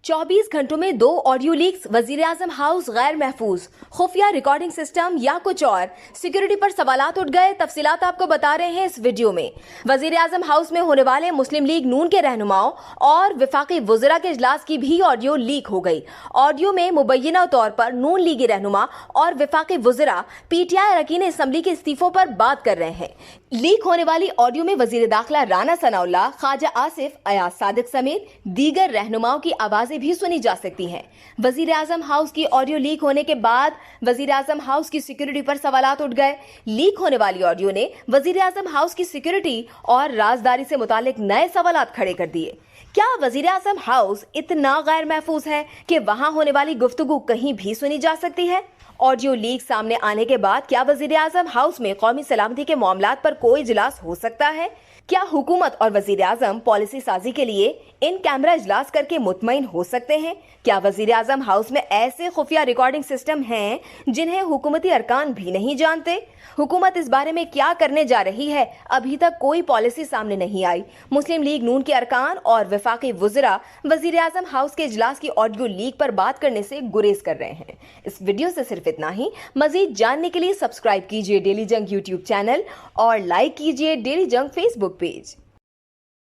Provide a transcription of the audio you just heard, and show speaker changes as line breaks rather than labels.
24 घंटों में 2 audio leaks, वजीर आजम हाउस गैर महफूज, खुफिया रिकॉर्डिंग सिस्टम या कुछ और, सिक्योरिटी पर सवालात उठ गए। तफसीलात आपको बता रहे हैं इस वीडियो में। वजीर आजम हाउस में होने वाले मुस्लिम लीग नून के रहनुमाओं और विफाकी वज़रा के इजलास की भी ऑडियो लीक हो गई। ऑडियो में मुबैना तौर पर नून लीगी रहनुमा और विफाकी वज़रा पीटीआई अरकान असम्बली के इस्तीफों पर बात कर रहे हैं। लीक होने वाली ऑडियो में वजीर दाखिला राना सनाउल्लाह, ख्वाजा आसिफ, अयाज सादिक समेत दीगर रहनुमाओं की आवाजें भी सुनी जा सकती हैं। वजीर आजम हाउस की ऑडियो लीक होने के बाद वजीर आजम हाउस की सिक्योरिटी पर सवालात उठ गए। लीक होने वाली ऑडियो ने वजीर आजम हाउस की सिक्योरिटी और राजदारी से मुतालिक नए सवालात खड़े कर दिए। क्या वजीर आजम हाउस इतना गैर महफूज है कि वहां होने वाली गुफ्तगू कहीं भी सुनी जा सकती है? ऑडियो लीक सामने आने के बाद क्या वजीर आजम हाउस में कौमी सलामती के मामलात पर कोई इजलास हो सकता है? क्या हुकूमत और वजीर आजम पॉलिसी साजी के लिए इन कैमरा इजलास करके मुतमईन हो सकते हैं? क्या वजीर आजम हाउस में ऐसे खुफिया रिकॉर्डिंग सिस्टम हैं जिन्हें हुकूमती अरकान भी नहीं जानते? हुकूमत इस बारे में क्या करने जा रही है, अभी तक कोई पॉलिसी सामने नहीं आई। मुस्लिम लीग नून के अरकान और वफाकी वज़रा वजीर आजम हाउस के इजलास की ऑडियो लीक पर बात करने से गुरेज कर रहे हैं। इस वीडियो से सिर्फ इतना ही। मजीद जानने के लिए सब्सक्राइब कीजिए डेली जंग यूट्यूब चैनल और लाइक कीजिए डेली जंग फेसबुक पेज।